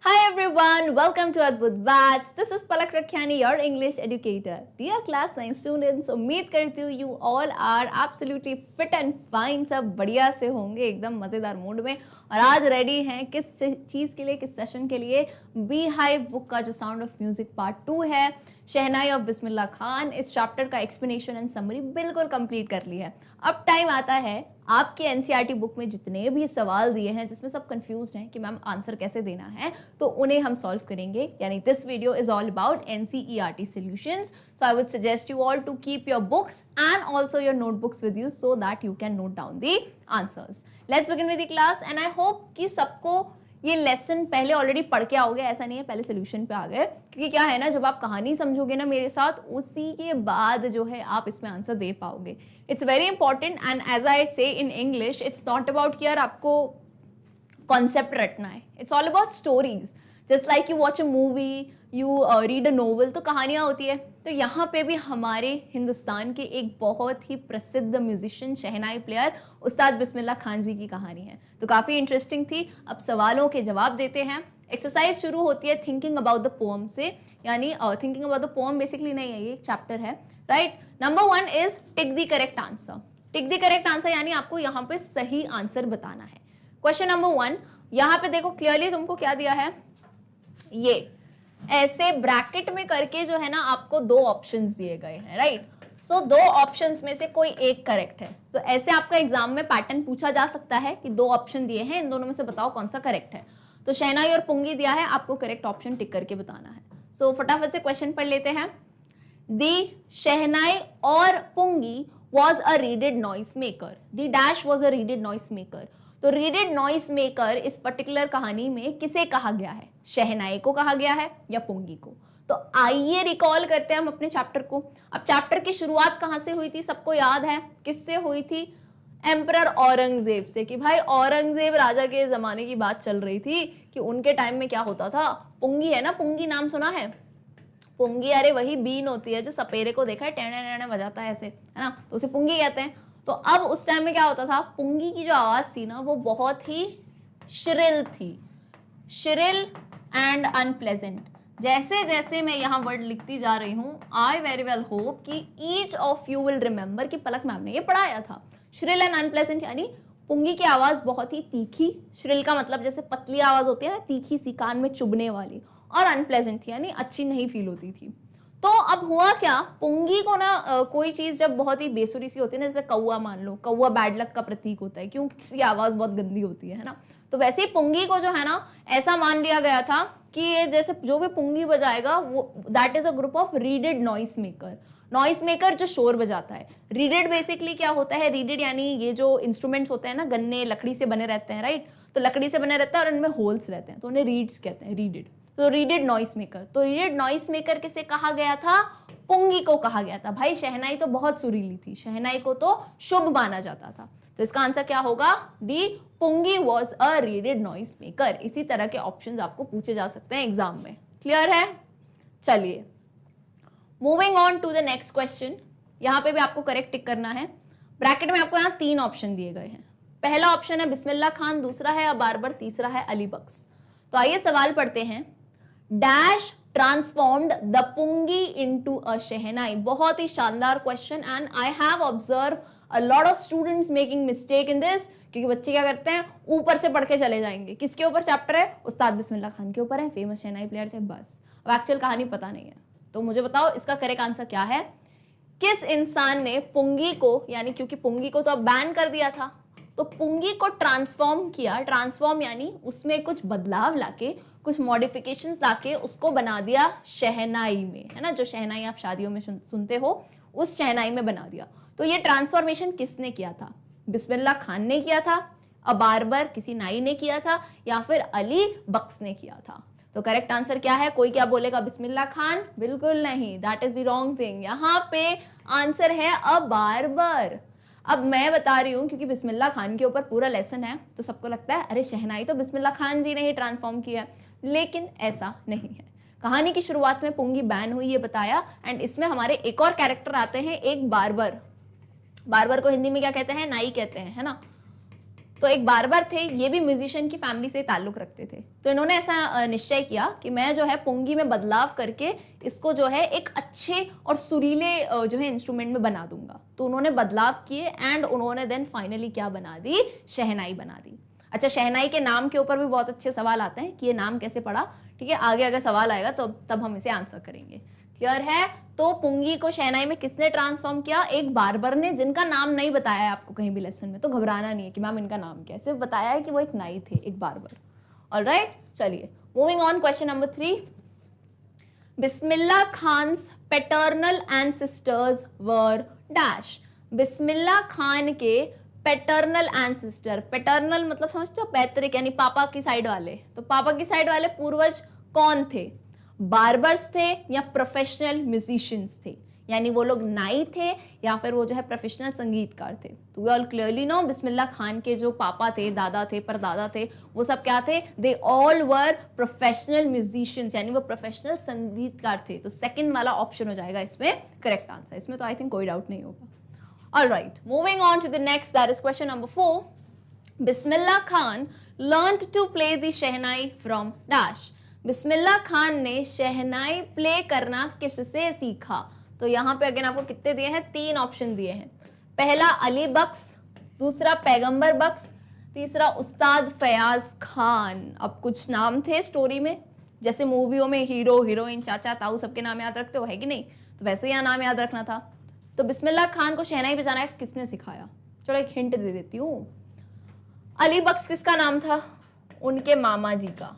Hi everyone, welcome to Adbut Batch. This is Palak Rakhiani, your English educator. Dear class 9 students, उम्मीद करती हूँ you all are absolutely fit and fine. सब बढ़िया से होंगे, एकदम मज़ेदार मूड में और आज रेडी हैं किस चीज़ के लिए, किस सेशन के लिए। बी हाइव बुक का जो साउंड ऑफ म्यूजिक पार्ट 2 है, शहनाई ऑफ बिस्मिल्लाह खान, इस चैप्टर का एक्सप्लेनेशन एंड समरी बिल्कुल कंप्लीट कर ली है। अब टाइम आता है आपके एनसीईआरटी बुक में जितने भी सवाल दिए हैं जिसमें सब कंफ्यूज्ड हैं कि मैम आंसर कैसे देना है, तो उन्हें हम सॉल्व करेंगे। यानी this video is all about NCERT solutions. So I would suggest you all to keep your books and also your notebooks with you so that you can note down the answers. Let's begin with the class and I hope कि सबको ये lesson पहले already पढ़ के आओगे, ऐसा नहीं है पहले सोल्यूशन पे आ गए, क्योंकि क्या है ना, जब आप कहानी समझोगे ना मेरे साथ, उसी के बाद जो है आप इसमें आंसर दे पाओगे। It's very important and as I say in English, it's not about कि यार आपको कॉन्सेप्ट रटना है, it's all about stories. Just like you watch a movie, you read a novel, तो कहानियाँ होती है। तो यहाँ पे भी हमारे हिंदुस्तान के एक बहुत ही प्रसिद्ध म्यूजिशियन, शहनाई प्लेयर उस्ताद बिस्मिल्लाह खान जी की कहानी है, तो काफ़ी इंटरेस्टिंग थी। अब सवालों के जवाब देते हैं। एक्सरसाइज शुरू होती है थिंकिंग अबाउट द पोम से, यानी thinking about the pome basically नहीं है, ये एक चैप्टर है, right. Number 1 is tick the correct answer. Tick the correct answer यानी आपको यहाँ पे सही आंसर बताना है। क्वेश्चन नंबर 1, यहाँ पे देखो क्लियरली तुमको क्या दिया है, ये ऐसे ब्रैकेट में करके जो है ना आपको 2 ऑप्शंस दिए गए हैं, राइट। सो 2 ऑप्शंस में से कोई एक करेक्ट है, तो ऐसे आपका एग्जाम में पैटर्न पूछा जा सकता है कि 2 ऑप्शन दिए हैं, इन दोनों में से बताओ कौन सा करेक्ट है। तो शहनाई और पुंगी दिया है, आपको करेक्ट ऑप्शन टिक करके बताना है। सो फटाफट से क्वेश्चन पढ़ लेते हैं। दी शहनाई और pungi was a reeded noise maker. The dash was a reeded noise maker. तो रीडेड नॉइस मेकर इस पर्टिकुलर कहानी में किसे कहा गया है, शहनाई को कहा गया है या पुंगी को। तो आइए रिकॉल करते हैं हम अपने चैप्टर को। अब चैप्टर की शुरुआत कहां से हुई थी, सबको याद है, किससे हुई थी, एम्परर औरंगजेब से। कि भाई औरंगजेब राजा के जमाने की बात चल रही थी कि उनके टाइम में क्या होता था, पुंगी है ना, पुंगी नाम सुना है, पुंगी, अरे वही बीन होती है जो सपेरे को देखा है टेने टेने बजाता है ऐसे, है ना, तो उसे पुंगी कहते हैं। तो अब उस टाइम में क्या होता था, पुंगी की जो आवाज थी ना वो बहुत ही श्रिल थी, श्रिल एंड अनप्लेजेंट। जैसे जैसे मैं यहाँ वर्ड लिखती जा रही हूँ, आई वेरी वेल होप कि each of you will remember कि पलक मैम ने ये पढ़ाया था। श्रिल एंड अनप्लेजेंट यानी पुंगी की आवाज बहुत ही तीखी, श्रिल का मतलब जैसे पतली आवाज होती है ना, तीखी सी कान में चुभने वाली, और अनप्लेजेंट थी यानी अच्छी नहीं फील होती थी। तो अब हुआ क्या, पुंगी को ना कोई चीज जब बहुत ही बेसुरी सी होती है ना, जैसे कौवा मान लो, कौवा बैड लक का प्रतीक होता है क्योंकि किसी की आवाज बहुत गंदी होती है ना, तो वैसे ही पुंगी को जो है ना ऐसा मान लिया गया था कि ये जैसे जो भी पुंगी बजाएगा वो that is a group of readed noise maker. Noise maker जो शोर बजाता है। रीडेड बेसिकली क्या होता है, रीडेड यानी ये जो इंस्ट्रूमेंट्स होते हैं ना, गन्ने लकड़ी से बने रहते हैं, राइट, तो लकड़ी से बने रहता है और इनमें होल्स रहते हैं, तो उन्हें रीड्स कहते हैं, रीडेड। तो रीडेड नॉइस मेकर, तो रीडेड नॉइस मेकर किसे कहा गया था, पुंगी को कहा गया था। भाई शहनाई तो बहुत सुरीली थी, शहनाई को तो शुभ माना जाता था, तो इसका आंसर क्या होगा, D, pungi was a reeded noise maker. इसी तरह के ऑप्शंस आपको पूछे जा सकते हैं एग्जाम में, क्लियर है। चलिए moving on to the next question. यहाँ पे भी आपको करेक्ट टिक करना है। ब्रैकेट में आपको यहाँ 3 ऑप्शन दिए गए हैं। पहला ऑप्शन है बिस्मिल्लाह खान, दूसरा है अबारबर, तीसरा है अली बख्श। तो आइए सवाल पढ़ते हैं। Dash transformed the pungi into a shehnai. बहुत ही शानदार question and I have observe a lot of students making mistake in this, क्योंकि बच्चे क्या करते हैं, ऊपर से पढ़ के चले जाएंगे। किसके ऊपर चैप्टर है, उस्ताद बिस्मिल्लाह खान के ऊपर है, फेमस शहनाई प्लेयर थे, बस। अब एक्चुअल कहानी पता नहीं है, तो मुझे बताओ इसका करेक्ट आंसर क्या है। किस इंसान ने पुंगी को, यानी क्योंकि पुंगी को तो अब बैन कर दिया था, तो पुंगी को ट्रांसफॉर्म किया। ट्रांसफॉर्म यानी उसमें कुछ बदलाव लाके, कुछ मॉडिफिकेशंस लाके उसको बना दिया शहनाई में, है ना, जो शहनाई आप शादियों में सुनते हो, उस शहनाई में बना दिया। तो ये ट्रांसफॉर्मेशन किसने किया था, बिस्मिल्लाह खान ने किया था, अबारबर किसी नाई ने किया था, या फिर अली बख्श ने किया था। तो करेक्ट आंसर क्या है, कोई क्या बोलेगा बिस्मिल्लाह खान, बिल्कुल नहीं, that is the wrong thing. यहाँ पे आंसर है अबारबर। अब मैं बता रही हूँ क्योंकि बिस्मिल्लाह खान के ऊपर पूरा लेसन है, तो सबको लगता है अरे शहनाई तो बिस्मिल्लाह खान जी ने ही ट्रांसफॉर्म किया है, लेकिन ऐसा नहीं है। कहानी की शुरुआत में पुंगी बैन हुई ये बताया, एंड इसमें हमारे एक और कैरेक्टर आते हैं, एक बारबर। बारबर को हिंदी में क्या कहते हैं, नाई कहते हैं, है ना। तो एक बार्बर थे, ये भी म्यूजिशियन की फैमिली से ताल्लुक रखते थे। तो इन्होंने ऐसा निश्चय किया कि मैं जो है पुंगी में बदलाव करके इसको जो है एक अच्छे और सुरीले जो है इंस्ट्रूमेंट में बना दूंगा। तो उन्होंने बदलाव किए एंड उन्होंने देन फाइनली क्या बना दी, शहनाई बना दी। अच्छा, शहनाई के नाम के ऊपर भी बहुत अच्छे सवाल आते हैं कि ये नाम कैसे पड़ा, ठीक है, आगे अगर सवाल आएगा तो तब हम इसे आंसर करेंगे। क्लियर है? तो पुंगी को शहनाई में किसने ट्रांसफॉर्म किया? एक बार्बर ने, जिनका नाम नहीं बताया है आपको कहीं भी लेसन में, तो घबराना नहीं है कि मैम इनका नाम क्या है, सिर्फ बताया है कि वो एक नाई थे, एक बार्बर। ऑलराइट, चलिए moving on, question number 3। Bismillah Khan's paternal ancestors were dash. Bismillah Khan के पैटर्नल एंसेस्टर, पैटर्नल मतलब समझते हो, पैतृक यानी पापा की साइड वाले, तो पापा की साइड वाले पूर्वज कौन थे? बार्बर्स थे या प्रोफेशनल म्यूजिशियंस थे, यानी वो लोग नाई थे या फिर वो जो है प्रोफेशनल संगीतकार थे। तो वी ऑल क्लियरली नो बिस्मिल्लाह खान के जो पापा थे, दादा थे, परदादा थे, वो सब क्या थे? They all were professional musicians, यानी वो प्रोफेशनल संगीतकार थे। तो सेकंड वाला ऑप्शन हो जाएगा इसमें करेक्ट आंसर, इसमें तो आई थिंक कोई डाउट नहीं होगा। Alright, moving on to the next, that is question number 4. Bismillah Khan learned to play the shehnai from dash. Bismillah Khan ने शहनाई प्ले करना किससे सीखा? तो यहाँ पे अगेन आपको कितने दिए हैं? 3 ऑप्शन दिए हैं। पहला अली बख्श, दूसरा पैगंबर बख्श, तीसरा उस्ताद फयाज खान। अब कुछ नाम थे स्टोरी में, जैसे मूवियों में हीरो हीरोइन चाचा ताऊ सबके नाम याद रखते हो, है कि नहीं? तो वैसे यहाँ नाम याद रखना था। तो बिस्मिल्लाह खान को शहनाई बजाना किसने सिखाया? चलो एक हिंट दे देती हूँ। अली बख्श किसका नाम था? उनके मामा जी का।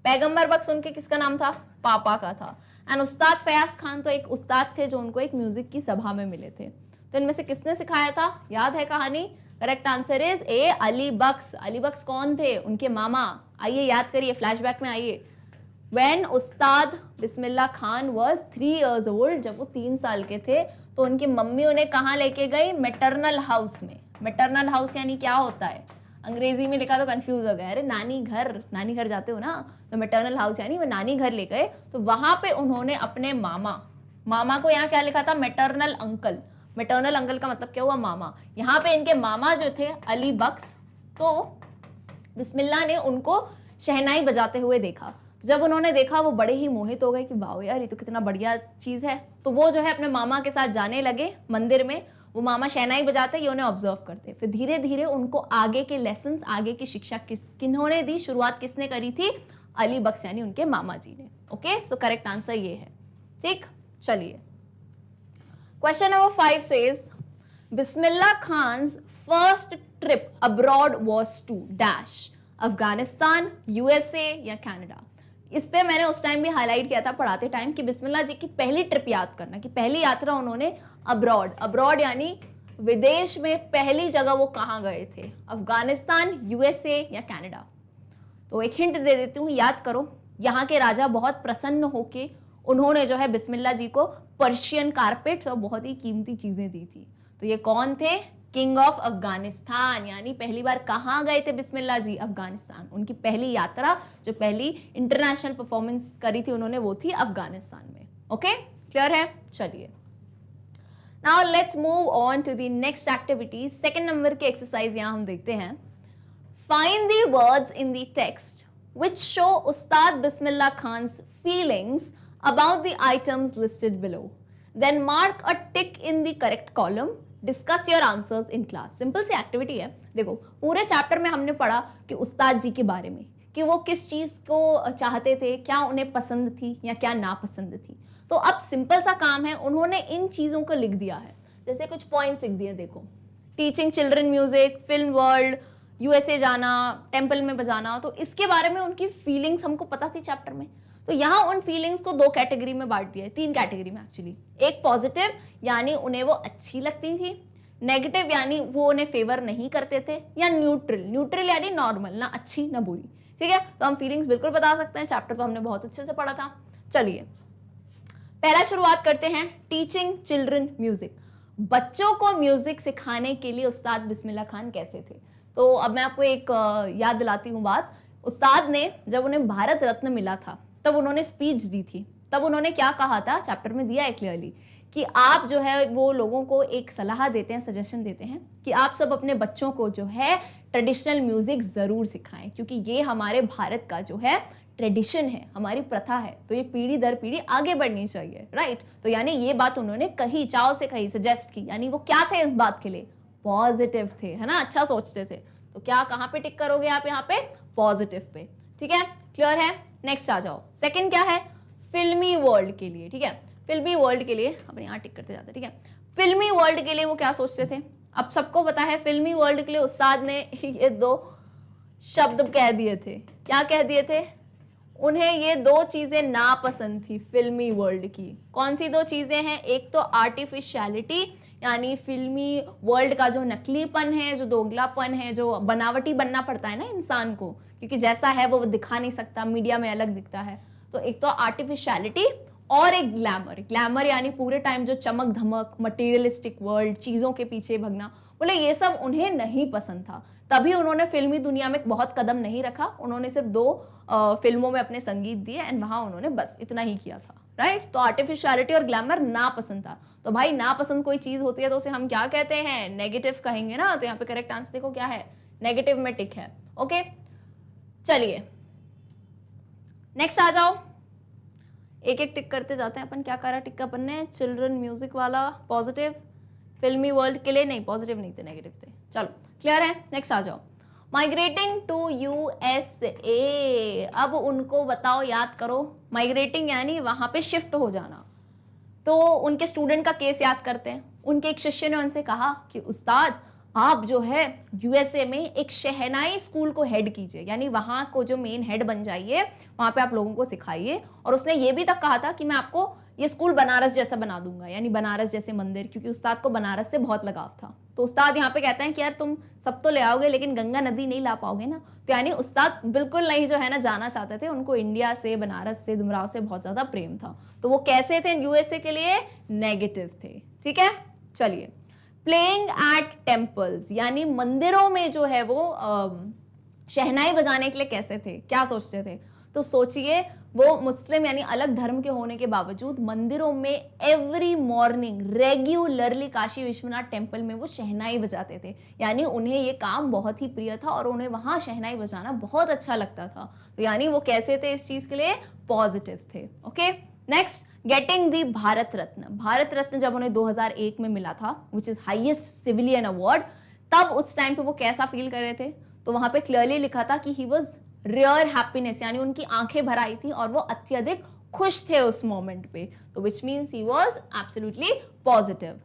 पैगंबर बख्श उनके किसका नाम था? पापा का था। एंड उस्ताद फयाज खान तो एक उस्ताद थे जो उनको एक म्यूजिक की सभा में मिले थे। तो इनमें से किसने सिखाया था? याद है कहानी? Correct answer is A, Ali Bakhsh. Ali Bakhsh कौन थे? उनके मामा। आइए याद करिए, फ्लैशबैक में आइए। When Ustad Bismillah Khan was 3 years old, जब वो 3 साल के थे, तो उनकी मम्मी उन्हें कहाँ लेके गई? मैटरनल हाउस में। मैटरनल हाउस यानी क्या होता है? अंग्रेजी में लिखा तो कंफ्यूज हो गया। अरे नानी घर जाते हो ना, तो मैटरनल हाउस यानी वो नानी घर ले गए। तो वहां पे उन्होंने अपने मामा को, यहाँ क्या लिखा था? Maternal uncle. मैटरनल अंकल का मतलब क्या हुआ? मामा। यहाँ पे इनके मामा जो थे अली बख्श, तो बिस्मिल्लाह ने उनको शहनाई बजाते हुए देखा। तो जब उन्होंने देखा वो बड़े ही मोहित हो गए कि वाह यार, ये तो कितना बढ़िया चीज है। तो वो जो है अपने मामा के साथ जाने लगे मंदिर में। वो मामा शहनाई बजाते, ये उन्हें ऑब्जर्व करते। फिर धीरे धीरे उनको आगे के लेसन्स, आगे की शिक्षा किन्होंने दी? शुरुआत किसने करी थी? अली बख्श यानी उनके मामा जी ने। ओके, सो करेक्ट आंसर ये है। ठीक, चलिए question number 5 says Bismillah Khan's first trip abroad was to dash. Afghanistan, USA या कनाडा। इस पे मैंने उस टाइम भी हाईलाइट किया था पढ़ाते टाइम कि बिस्मिल्लाह जी की पहली ट्रिप याद करना, कि पहली यात्रा उन्होंने अब्रॉड यानी विदेश में पहली जगह वो कहाँ गए थे? अफगानिस्तान, यूएसए या कनाडा। तो एक हिंट दे देती हूँ, याद करो। यहाँ के राजा बहुत प्रसन्न होके उन्होंने जो है बिस्मिल्लाह जी को पर्शियन कारपेट्स और बहुत ही कीमती चीजें दी थी। तो ये कौन थे? King of Afghanistan. यानी पहली बार कहाँ गए थे बिस्मिल्लाह जी? अफगानिस्तान। उनकी पहली यात्रा, जो पहली इंटरनेशनल परफॉर्मेंस करी थी उन्होंने, वो थी अफगानिस्तान में। ओके, क्लियर है? चलिए now let's move on to the next activity. Second number की एक्सरसाइज यहाँ हम देखते हैं। Find the words in the text which show Ustad Bismillah Khan's feelings about the items listed below. Then mark a tick in the correct column. Discuss your answers in class. Simple सी activity है। देखो, पूरे chapter में हमने पढ़ा कि उस्ताद जी के बारे में, कि वो किस चीज को चाहते थे, क्या उन्हें पसंद थी या क्या नापसंद थी। तो अब सिंपल सा काम है, उन्होंने इन चीजों को लिख दिया है। जैसे कुछ पॉइंट्स लिख दिए, देखो, teaching children music, film world, USA जाना, टेम्पल में बजाना। तो इसके बारे में उनकी फीलिंग्स हमको पता थी चैप्टर में। तो यहाँ उन फीलिंग्स को 2 कैटेगरी में बांट दिया है, 3 कैटेगरी में एक्चुअली। एक पॉजिटिव यानी उन्हें वो अच्छी लगती थी, नेगेटिव यानी वो उन्हें फेवर नहीं करते थे, या न्यूट्रल यानी नॉर्मल, ना अच्छी ना बुरी। ठीक है, तो हम फीलिंग्स बिल्कुल बता सकते हैं, चैप्टर तो हमने बहुत अच्छे से पढ़ा था। चलिए पहला शुरुआत करते हैं, टीचिंग चिल्ड्रन म्यूजिक। बच्चों को म्यूजिक सिखाने के लिए उस्ताद बिस्मिल्लाह खान कैसे थे? तो अब मैं आपको एक याद दिलाती हूँ बात। उस्ताद ने जब उन्हें भारत रत्न मिला था तब उन्होंने स्पीच दी थी। तब उन्होंने क्या कहा था? चैप्टर में दिया है क्लियरली कि आप जो है वो लोगों को एक सलाह देते हैं, सजेशन देते हैं कि आप सब अपने बच्चों को जो है ट्रेडिशनल म्यूजिक जरूर सिखाएं, क्योंकि ये हमारे भारत का जो है ट्रेडिशन है, हमारी प्रथा है, तो ये पीढ़ी दर पीढ़ी आगे बढ़नी चाहिए, राइट। तो यानी ये बात उन्होंने कही, चाव से कही, सजेस्ट की, यानी वो क्या थे इस बात के लिए, पॉजिटिव थे, है ना, अच्छा सोचते थे। तो क्या कहां पे टिक करोगे आप, यहाँ पे पॉजिटिव पे, ठीक है, क्लियर है। नेक्स्ट आ जाओ, सेकंड क्या है, फिल्मी वर्ल्ड के लिए, ठीक है, फिल्मी वर्ल्ड के लिए अपने यहाँ टिक करते जाते, ठीक है। फिल्मी वर्ल्ड के लिए वो क्या सोचते थे, अब सबको पता है फिल्मी वर्ल्ड के लिए उस्ताद ने ये 2 शब्द कह दिए थे। क्या कह दिए थे, उन्हें ये 2 चीजें नापसंद थी फिल्मी वर्ल्ड की। कौन सी 2 चीजें हैं, एक तो आर्टिफिशियलिटी, यानी फिल्मी वर्ल्ड का जो नकलीपन है, जो दोगलापन है, जो बनावटी बनना पड़ता है ना इंसान को, क्योंकि जैसा है वो दिखा नहीं सकता, मीडिया में अलग दिखता है। तो एक तो आर्टिफिशियलिटी और एक ग्लैमर। ग्लैमर यानी पूरे टाइम जो चमक धमक, मटेरियलिस्टिक वर्ल्ड, चीजों के पीछे भगना, बोले ये सब उन्हें नहीं पसंद था। तभी उन्होंने फिल्मी दुनिया में बहुत कदम नहीं रखा, उन्होंने सिर्फ 2 फिल्मों में अपने संगीत दिए एंड वहां उन्होंने बस इतना ही किया था, राइट। तो आर्टिफिशियलिटी और ग्लैमर नापसंद था। तो भाई नापसंद कोई चीज होती है तो उसे हम क्या कहते हैं, नेगेटिव कहेंगे ना। तो यहाँ पे करेक्ट आंसर देखो क्या है, नेगेटिव में टिक है, ओके। चलिए नेक्स्ट आ जाओ, एक एक टिक करते जाते हैं अपन। क्या करा टिक अपन ने, चिल्ड्रन म्यूजिक वाला पॉजिटिव, फिल्मी वर्ल्ड के लिए नहीं, पॉजिटिव नहीं थे, नेगेटिव थे। चलो क्लियर है, नेक्स्ट आ जाओ, माइग्रेटिंग टू USA। अब उनको बताओ, याद करो, माइग्रेटिंग यानी वहां पे शिफ्ट हो जाना। तो उनके स्टूडेंट का केस याद करते हैं। उनके एक शिष्य ने उनसे कहा कि उस्ताद आप जो है USA में एक शहनाई स्कूल को हेड कीजिए, यानी वहां को जो मेन हेड बन जाइए, वहां पे आप लोगों को सिखाइए। और उसने ये भी तक कहा था कि मैं आपको ये स्कूल बनारस जैसा बना दूंगा, यानी बनारस जैसे मंदिर, क्योंकि उस्ताद को बनारस से बहुत लगाव था। तो उस्ताद यहाँ पे कहते हैं कि यार तुम सब तो ले आओगे लेकिन गंगा नदी नहीं ला पाओगे ना। तो यानी उस्ताद बिल्कुल नहीं जो है ना जाना चाहते थे, उनको इंडिया से, बनारस से, डुमराव से बहुत ज्यादा प्रेम था। तो वो कैसे थे USA के लिए, नेगेटिव थे, ठीक है। चलिए, प्लेइंग एट टेम्पल्स, यानी मंदिरों में जो है वो शहनाई बजाने के लिए कैसे थे, क्या सोचते थे। तो सोचिए, वो मुस्लिम यानी अलग धर्म के होने के बावजूद मंदिरों में every morning regularly Kashi Vishwanath temple में वो शहनाई बजाते थे, यानी उन्हें ये काम बहुत ही प्रिय था और उन्हें वहां शहनाई बजाना बहुत अच्छा लगता था। तो यानी वो कैसे थे इस चीज के लिए, पॉजिटिव थे, okay. Next, getting the Bharat Ratna. Bharat Ratna जब उन्हें 2001 में मिला था, which is highest civilian award, तब उस टाइम पे वो कैसा फील कर रहे थे। तो वहां पे क्लियरली लिखा था कि ही वॉज रियर हैप्पीनेस, यानी उनकी आंखें भर आई थी और वो अत्यधिक खुश थे उस मोमेंट पे। तो which means he was absolutely positive.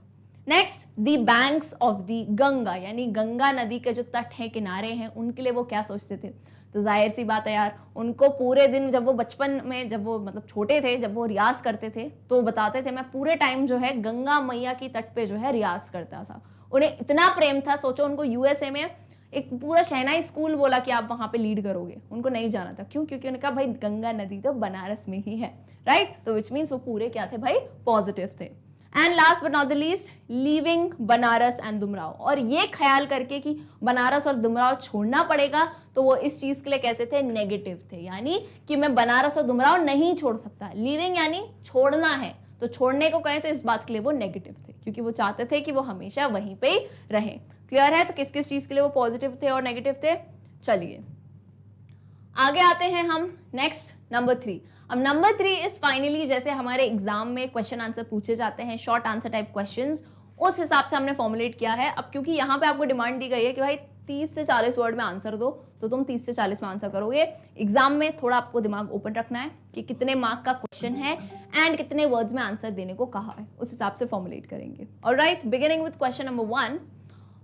Next, the banks of the Ganga, यानी गंगा नदी के जो तट हैं, किनारे हैं, उनके लिए वो क्या सोचते थे। तो जाहिर सी बात है यार, उनको पूरे दिन, जब वो बचपन में, जब वो मतलब छोटे थे, जब वो रियाज करते थे तो बताते थे मैं पूरे टाइम जो है गंगा मैया की तट पे जो है रियाज करता था। उन्हें इतना प्रेम था, सोचो उनको USA में एक पूरा शहनाई स्कूल बोला कि आप वहां पे लीड करोगे, उनको नहीं जाना था। क्यों, क्योंकि उन्होंने कहा भाई गंगा नदी तो बनारस में ही है, राइट। तो विच मीन्स वो पूरे क्या थे भाई, पॉजिटिव थे। And last but not the least, leaving Banaras and Dumraon, और ये ख्याल करके कि बनारस और डुमराव छोड़ना पड़ेगा, तो वो इस चीज के लिए कैसे थे, नेगेटिव थे, यानी कि मैं बनारस और डुमराव नहीं छोड़ सकता। लीविंग यानी छोड़ना है, तो छोड़ने को कहें तो इस बात के लिए वो नेगेटिव थे, क्योंकि वो चाहते थे कि वो हमेशा वहीं पे ही रहे। क्लियर है। तो किस किस चीज के लिए वो पॉजिटिव थे और नेगेटिव थे। चलिए आगे आते हैं हम नेक्स्ट नंबर 3। अब नंबर 3 इज फाइनली, जैसे हमारे एग्जाम में क्वेश्चन आंसर पूछे जाते हैं, शॉर्ट आंसर टाइप क्वेश्चंस, उस हिसाब से हमने फॉर्मुलेट किया है। अब क्योंकि यहाँ पे आपको डिमांड दी गई है कि भाई 30 से 40 वर्ड में आंसर दो, तो तुम 30 से 40 में आंसर करोगे। एग्जाम में थोड़ा आपको दिमाग ओपन रखना है कि कितने मार्क का क्वेश्चन है एंड कितने वर्ड्स में आंसर देने को कहा है, उस हिसाब से फॉर्मुलेट करेंगे। Alright, beginning with question number 1,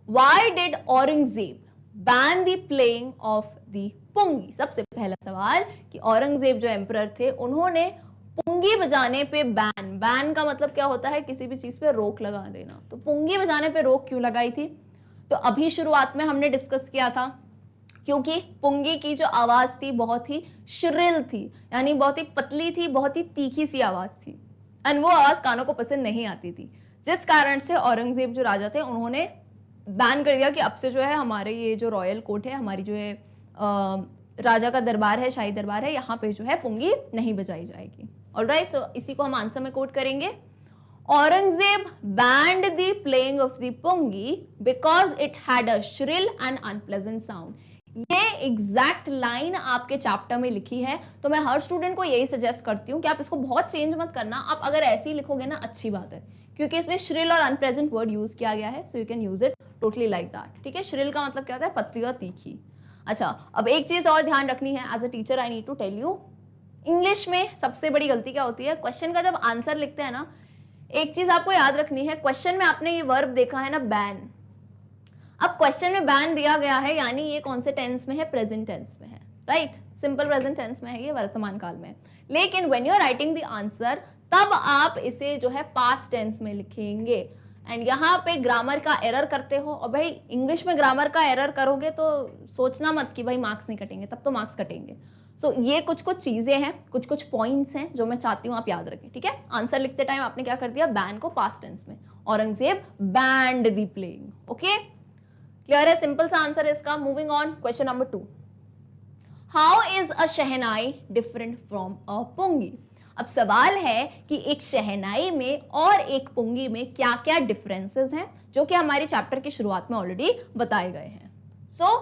why did Aurangzeb ban the playing of the pungi. सबसे पहला सवाल कि औरंगजेब जो एम्परर थे, उन्होंने पुंगी बजाने पे बैन का मतलब क्या होता है, किसी भी चीज पे रोक लगा देना। तो पुंगी बजाने पे रोक क्यों लगाई थी, तो अभी शुरुआत में हमने डिस्कस किया था, क्योंकि पुंगी की जो आवाज थी बहुत ही श्रिल थी, यानी बहुत ही पतली थी, बहुत ही तीखी सी आवाज थी, एंड वो आवाज कानों को पसंद नहीं आती थी, जिस कारण से औरंगजेब जो राजा थे उन्होंने बैन कर दिया कि अब से जो है हमारे ये जो रॉयल कोर्ट है, हमारी जो है राजा का दरबार है, शाही दरबार है, यहाँ पे जो है पुंगी नहीं बजाई जाएगी। ऑलराइट, सो इसी को हम आंसर में कोट करेंगे। Aurangzeb banned the playing of the pungi because it had a shrill and unpleasant sound. ये एग्जैक्ट लाइन आपके चैप्टर में लिखी है, तो मैं हर स्टूडेंट को यही सजेस्ट करती हूँ कि आप इसको बहुत चेंज मत करना, आप अगर ऐसे ही लिखोगे ना अच्छी बात है, क्योंकि इसमें श्रिल और अनप्लेजेंट वर्ड यूज किया गया है, so you can use it totally like that. ठीक है, श्रिल का मतलब क्या होता है, पतली और तीखी। अच्छा, अब एक चीज और ध्यान रखनी है, as a teacher I need to tell you, English में सबसे बड़ी गलती क्या होती है, क्वेश्चन का जब आंसर लिखते हैं ना, एक चीज आपको याद रखनी है, क्वेश्चन में आपने ये वर्ब देखा है ना, बैन। अब क्वेश्चन में बैन दिया गया है, यानी ये कौन से टेंस में है, प्रेजेंट टेंस में है, राइट, सिंपल प्रेजेंट टेंस में है, ये वर्तमान काल में। लेकिन when you are writing the answer, तब आप इसे जो है पास्ट टेंस में लिखेंगे। एंड यहाँ पे ग्रामर का एरर करते हो, और भाई इंग्लिश में ग्रामर का एरर करोगे तो सोचना मत कि भाई मार्क्स नहीं कटेंगे, तब तो मार्क्स कटेंगे। सो ये कुछ कुछ चीजें हैं, कुछ कुछ पॉइंट्स हैं जो मैं चाहती हूँ आप याद रखें। ठीक है, आंसर लिखते टाइम आपने क्या कर दिया, बैन को पास्ट टेंस में, Aurangzeb banned the playing. Okay, clear है, सिंपल सा आंसर है इसका। Moving on, question number 2, how is a shehnai different from a pungi. अब सवाल है कि एक शहनाई में और एक पुंगी में क्या क्या डिफरेंसेस हैं, जो कि हमारे चैप्टर की शुरुआत में ऑलरेडी बताए गए हैं। So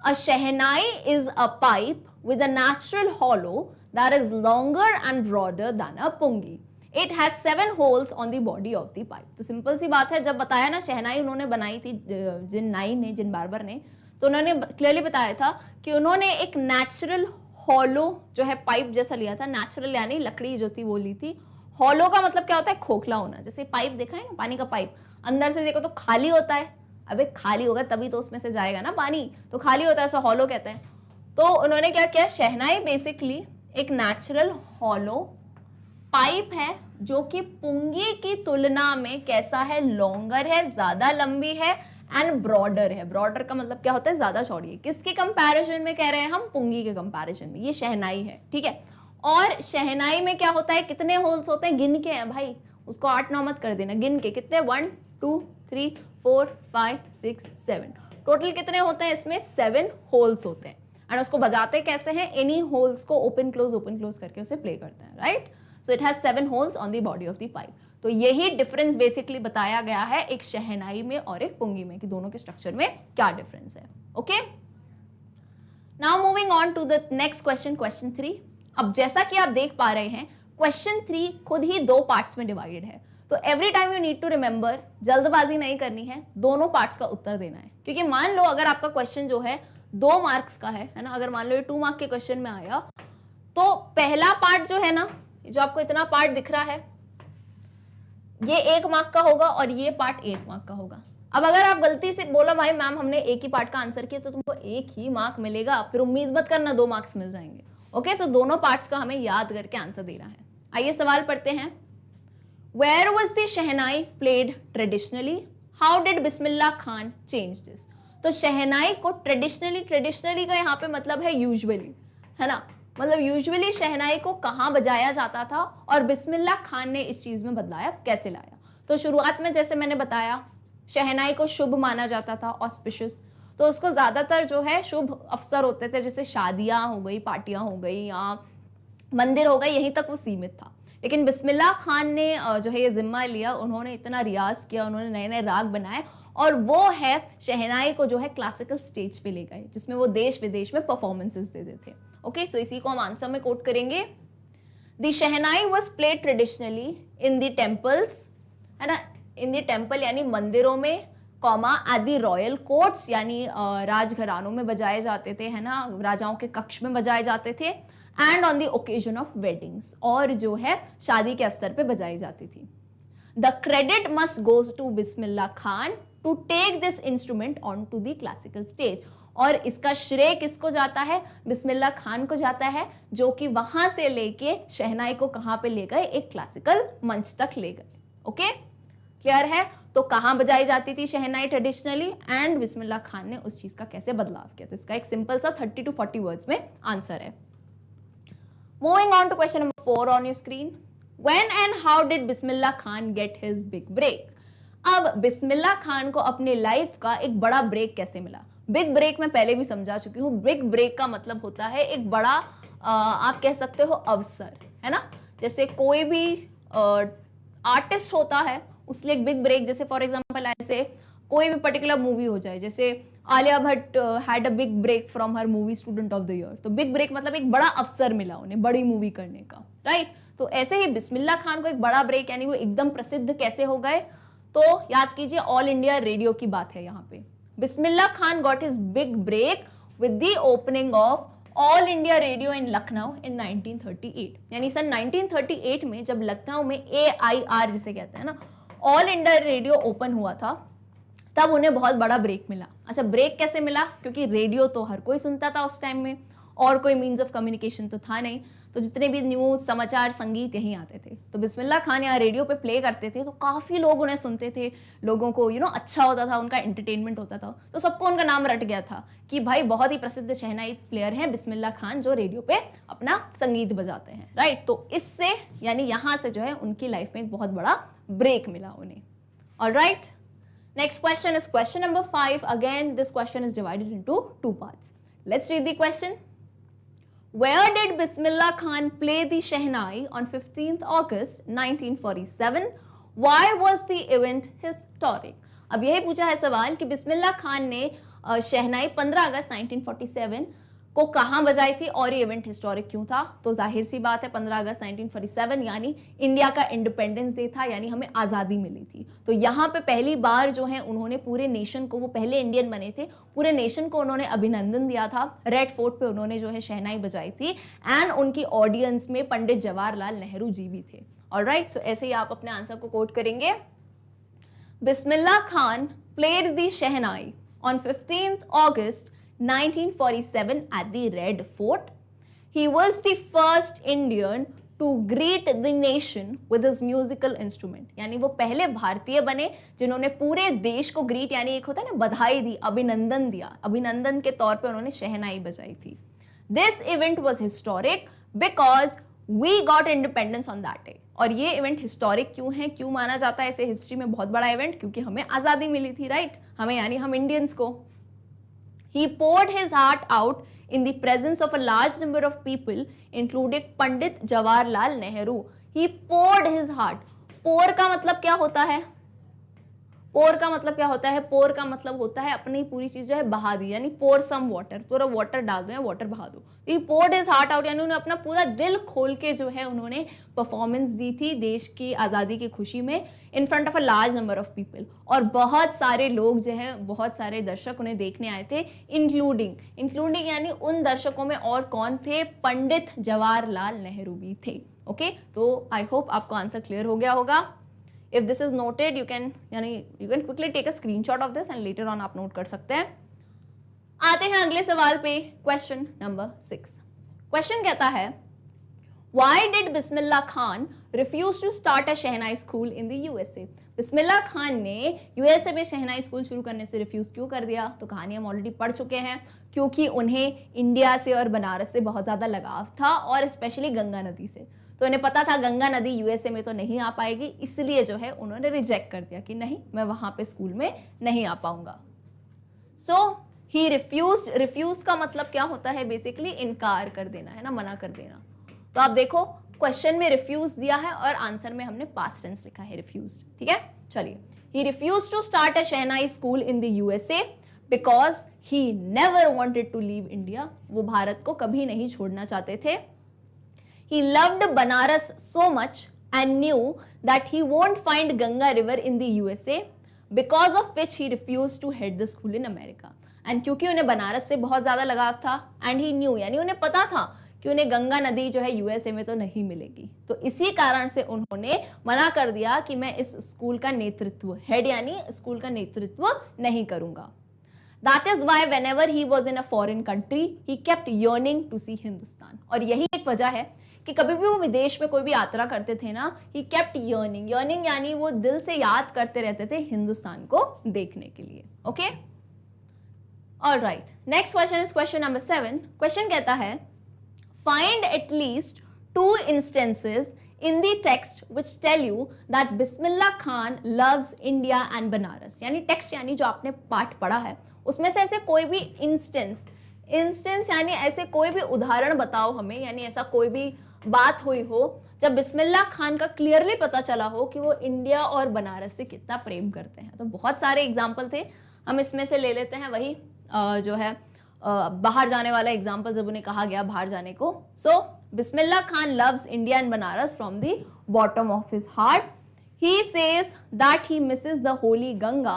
a shehnai is a pipe with a natural hollow that is longer and broader than a pungi. It has 7 holes on the body of the pipe. तो सिंपल सी बात है, जब बताया ना शहनाई उन्होंने बनाई थी जिन बार्बर ने, तो उन्होंने क्लियरली बताया था कि उन्होंने एक नेचुरल हॉलो जो है पाइप जैसा लिया था, नेचुरल यानी लकड़ी जो थी वो ली थी। हॉलो का मतलब क्या होता है, खोखला होना। जैसे पाइप देखा है ना, पानी का पाइप, अंदर से देखो तो खाली होता है, अबे खाली होगा तभी तो उसमें से जाएगा ना पानी, तो खाली होता है, ऐसा हॉलो कहते हैं। तो उन्होंने क्या किया, शहनाई बेसिकली एक नेचुरल हॉलो पाइप है जो कि पुंगी की तुलना में कैसा है, लॉन्गर है, ज्यादा लंबी है, एंड ब्रॉडर है। ब्रॉडर का मतलब क्या होता है, ज्यादा चौड़ी है। किसके कंपैरिजन में कह रहे हैं हम, पुंगी के कंपैरिजन में। ये शहनाई है, ठीक है। और शहनाई में क्या होता है, कितने होल्स होते हैं, गिन के हैं भाई, उसको 8-9 मत कर देना, गिन के कितने, 1 2 3 4 5 6 7, टोटल कितने होते हैं इसमें, 7 होल्स होते हैं। एंड उसको बजाते कैसे हैं, एनी होल्स को ओपन क्लोज करके उसे प्ले करते हैं, right. So it has 7 holes on the body of the pipe. तो यही डिफरेंस बेसिकली बताया गया है एक शहनाई में और एक पुंगी में, कि दोनों के स्ट्रक्चर में क्या डिफरेंस है। Okay, now moving on to the next question, question 3। अब जैसा कि आप देख पा रहे हैं, क्वेश्चन 3 खुद ही 2 पार्ट्स में डिवाइडेड है। तो every time you need to remember, जल्दबाजी नहीं करनी है, दोनों पार्ट्स का उत्तर देना है। क्योंकि मान लो अगर आपका क्वेश्चन जो है 2 मार्क्स का है ना, अगर मान लो ये 2 मार्क के क्वेश्चन में आया, तो पहला पार्ट जो है ना, जो आपको इतना पार्ट दिख रहा है, ये 1 मार्क का होगा और ये पार्ट 1 मार्क का होगा। अब अगर आप गलती से बोला भाई मैम हमने एक ही पार्ट का आंसर किया, तो तुमको 1 ही मार्क मिलेगा, फिर उम्मीद मत करना 2 मार्क्स मिल जाएंगे। ओके, सो दोनों पार्ट्स का हमें याद करके आंसर देना है। आइए सवाल पढ़ते हैं। Where was the shehnai played traditionally? How did Bismillah Khan change this? तो शहनाई को ट्रेडिशनली का यहाँ पे मतलब है यूजुअली, है ना, मतलब यूजुअली शहनाई को कहाँ बजाया जाता था और बिस्मिल्लाह खान ने इस चीज में बदलाया, कैसे लाया। तो शुरुआत में जैसे मैंने बताया, शहनाई को शुभ माना जाता था, ऑस्पिशियस, तो उसको ज्यादातर जो है शुभ अवसर होते थे, जैसे शादियां हो गई, पार्टियां हो गई, या मंदिर हो गए, यहीं तक वो सीमित था। लेकिन बिस्मिल्लाह खान ने जो है ये जिम्मा लिया, उन्होंने इतना रियाज किया, उन्होंने नए नए राग बनाए, और वो है शहनाई को जो है क्लासिकल स्टेज पे ले गए, जिसमें वो देश विदेश में परफॉर्मेंसेस देते थे। ओके, सो इसी को हम आंसर में कोट करेंगे। The shehnai was played traditionally in the temples, है ना, इन द टेम्पल यानी मंदिरों में, comma at the royal courts यानी राजघरानों में बजाए जाते थे, है ना, राजाओं के कक्ष में बजाए जाते थे, and on the occasion of weddings, और जो है शादी के अवसर पे बजाई जाती थी। The credit must goes to Bismillah Khan to take this instrument on to the classical stage, और इसका श्रेय किसको जाता है, बिस्मिल्लाह खान को जाता है, जो कि वहां से लेके शहनाई को कहां पे ले गए, एक क्लासिकल मंच तक ले गए। ओके, क्लियर है। तो कहां बजाई जाती थी शहनाई ट्रेडिशनली, एंड बिस्मिल्लाह खान ने उस चीज का कैसे बदलाव किया। तो इसका एक सिंपल सा 30 to 40 वर्ड्स में आंसर है। Moving on to question number 4 on your screen. When and how did Bismillah Khan get his big break? अब बिस्मिल्लाह खान को अपने लाइफ का एक बड़ा ब्रेक कैसे मिला। बिग ब्रेक मैं पहले भी समझा चुकी हूँ। बिग ब्रेक का मतलब होता है एक बड़ा आप कह सकते हो अवसर, है ना। जैसे कोई भी आर्टिस्ट होता है उसके लिए एक बिग ब्रेक, जैसे फॉर एग्जांपल ऐसे कोई भी पर्टिकुलर मूवी हो जाए, जैसे Alia Bhatt had a big break from her movie student of the year, तो बिग ब्रेक मतलब एक बड़ा अवसर मिला उन्हें बड़ी मूवी करने का, राइट। तो ऐसे ही बिस्मिल्लाह खान को एक बड़ा ब्रेक, यानी वो एकदम प्रसिद्ध कैसे हो गए, तो याद कीजिए ऑल इंडिया रेडियो की बात है यहाँ पे। Bismillah Khan got his big break with the opening of All India Radio in Lucknow in 1938, यानी सन 1938 में जब लखनऊ में AIR जिसे कहते हैं ना, ऑल इंडिया रेडियो ओपन हुआ था, तब उन्हें बहुत बड़ा ब्रेक मिला। अच्छा, ब्रेक कैसे मिला, क्योंकि रेडियो तो हर कोई सुनता था उस टाइम में और कोई मीन्स ऑफ कम्युनिकेशन तो था नहीं, तो जितने भी न्यूज समाचार संगीत यहीं आते थे, तो बिस्मिल्लाह खान यहाँ रेडियो पे प्ले करते थे, तो काफी लोग उन्हें सुनते थे, लोगों को अच्छा होता था, उनका एंटरटेनमेंट होता था, तो सबको उनका नाम रट गया था कि भाई बहुत ही प्रसिद्ध शहनाई प्लेयर हैं बिस्मिल्लाह खान जो रेडियो पे अपना संगीत बजाते हैं, राइट। तो इससे यानी यहाँ से जो है उनकी लाइफ में एक बहुत बड़ा ब्रेक मिला उन्हें। Alright, next question is question number 5. Again, this question is divided into two parts. Let's read the question. Where did Bismillah Khan play the Shehnai on 15th August 1947? Why was the event historic? अब यही पूछा है सवाल कि बिस्मिल्लाह खान ने शहनाई 15 अगस्त 1947 को कहाँ बजाई थी और ये इवेंट हिस्टोरिक क्यों था। तो जाहिर सी बात है 15 अगस्त 1947 यानी इंडिया का इंडिपेंडेंस डे था, यानी हमें आज़ादी मिली थी। तो यहाँ पे पहली बार जो है उन्होंने पूरे नेशन को, वो पहले इंडियन बने थे, पूरे नेशन को उन्होंने अभिनंदन दिया था। रेड फोर्ट पे उन्होंने जो है शहनाई बजाई थी एंड उनकी ऑडियंस में पंडित जवाहरलाल नेहरू जी भी थे। ऑलराइट, सो ऐसे ही आप अपने आंसर को कोट करेंगे। Bismillah Khan played the shehnai on 15th August 1947 at the Red Fort. He was the first Indian to greet the nation with his musical instrument. यानी वो पहले भारतीय बने जिन्होंने पूरे देश को ग्रीट यानी एक होता है ना बधाई दी, अभिनंदन दिया, अभिनंदन के तौर पे उन्होंने शहनाई बजाई थी। This event was historic because we got independence on that day. और ये इवेंट हिस्टोरिक क्यों है, क्यों माना जाता है इसे हिस्ट्री में बहुत बड़ा इवेंट, क्योंकि हमें आज़ादी मिली थी, राइट, हमें यानी हम इंडियंस को। He poured his heart out in the presence of a large number of people, including Pandit Jawaharlal Nehru. He poured his heart. pour का मतलब क्या होता है, पोर का मतलब क्या होता है, पोर का मतलब होता है अपनी पूरी चीज जो है बहा दी, यानी पोर सम वाटर, पूरा वाटर डाल दो या वाटर बहा दो। ही पोर्ड हिज हार्ट आउट, यानी उन्होंने अपना पूरा दिल खोल के जो है उन्होंने परफॉर्मेंस दी थी देश की आज़ादी की खुशी में in front of a large number of people, और बहुत सारे लोग जो है, बहुत सारे दर्शक उन्हें देखने आए थे, इंक्लूडिंग यानी उन दर्शकों में और कौन थे, पंडित जवाहरलाल नेहरू भी थे। ओके, तो आई होप आपको आंसर क्लियर हो गया होगा। If this is noted, you can quickly take a screenshot of this and later on आप नोट कर सकते हैं। आते हैं अगले सवाल पे, क्वेश्चन नंबर 6। क्वेश्चन कहता है, Why did Bismillah Khan refuse to start a shehnai school in the USA? Bismillah Khan ने यूएसए में शहनाई स्कूल शुरू करने से रिफ्यूज क्यों कर दिया? तो कहानी हम ऑलरेडी पढ़ चुके हैं, क्योंकि उन्हें इंडिया से और बनारस से बहुत ज़्यादा लगाव था, और स्पेशली गंगा नदी से। तो उन्हें पता था गंगा नदी यूएसए में तो नहीं आ पाएगी, इसलिए जो है उन्होंने रिजेक्ट कर दिया कि नहीं, मैं वहाँ पे स्कूल में नहीं आ पाऊंगा। सो ही रिफ्यूज का मतलब क्या होता है, बेसिकली इनकार कर देना है ना, मना कर देना। तो आप देखो क्वेश्चन में रिफ्यूज दिया है और आंसर में हमने पास्ट टेंस लिखा है रिफ्यूज, ठीक है। चलिए, he refuse to start a shehnai school in the USA because he never wanted to leave India, वो भारत को कभी नहीं छोड़ना चाहते थे। He loved Banaras so much and knew that he won't find Ganga River in the USA, because of which he refused to head the school in America. And क्योंकि उन्हें बनारस से बहुत ज़्यादा लगाव था, and he knew यानी उन्हें पता था कि उन्हें गंगा नदी जो है यूएसए में तो नहीं मिलेगी, तो इसी कारण से उन्होंने मना कर दिया कि मैं इस स्कूल का नेतृत्व, हेड यानी स्कूल का नेतृत्व नहीं करूँगा। That is why whenever he was in a foreign country, he kept yearning to see Hindustan. और यही एक वजह है कि कभी भी वो विदेश में कोई भी यात्रा करते थे ना, he kept yearning यानी वो दिल से याद करते रहते थे हिंदुस्तान को देखने के लिए। Okay, all right, next question is question number 7। Question कहता है, find at least 2 instances in the text which tell you that Bismillah Khan loves India and Banaras. यानी टेक्स्ट यानी जो आपने पाठ पढ़ा है उसमें से ऐसे कोई भी इंस्टेंस यानी ऐसे कोई भी उदाहरण बताओ हमें, यानी ऐसा कोई भी बात हुई हो जब बिस्मिल्लाह खान का क्लियरली पता चला हो कि वो इंडिया और बनारस से कितना प्रेम करते हैं। तो बहुत सारे एग्जाम्पल थे, हम इसमें से ले लेते हैं वही जो है बाहर जाने वाला एग्जाम्पल, जब उन्हें कहा गया बाहर जाने को। So Bismillah Khan loves India and Banaras from the bottom of his heart. He says that he misses the holy Ganga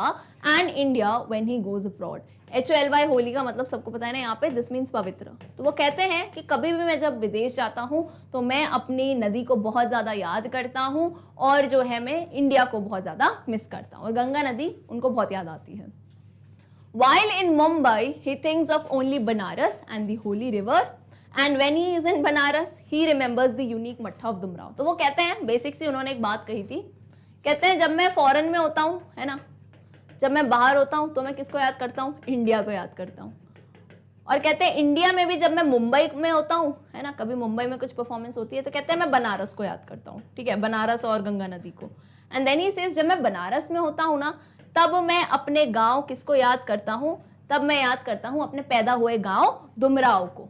and India when he goes abroad. HOLY Holi का मतलब सबको पता है ना यहाँ पे, दिस मीन्स पवित्र। तो वो कहते हैं कि कभी भी मैं जब विदेश जाता हूँ तो मैं अपनी नदी को बहुत ज़्यादा याद करता हूँ और जो है मैं इंडिया को बहुत ज़्यादा मिस करता हूँ, और गंगा नदी उनको बहुत याद आती है। While in Mumbai, he thinks of only Banaras and the holy river. And when he is in Banaras, he remembers the unique मट्ठा of Dumrao. तो वो कहते हैं, बेसिक सी उन्होंने एक बात कही थी, कहते हैं जब मैं फॉरेन में होता हूँ, है ना, जब मैं बाहर होता हूँ तो मैं किसको याद करता हूँ, इंडिया को याद करता हूँ। और कहते हैं इंडिया में भी जब मैं मुंबई में होता हूँ, है ना, कभी मुंबई में कुछ परफॉर्मेंस होती है तो कहते हैं मैं बनारस को याद करता हूँ, ठीक है, बनारस और गंगा नदी को। एंड देन ही सेज जब मैं बनारस में होता हूँ ना, तब मैं अपने गाँव किसको याद करता हूँ, तब मैं याद करता हूँ अपने पैदा हुए गाँव डुमराव को।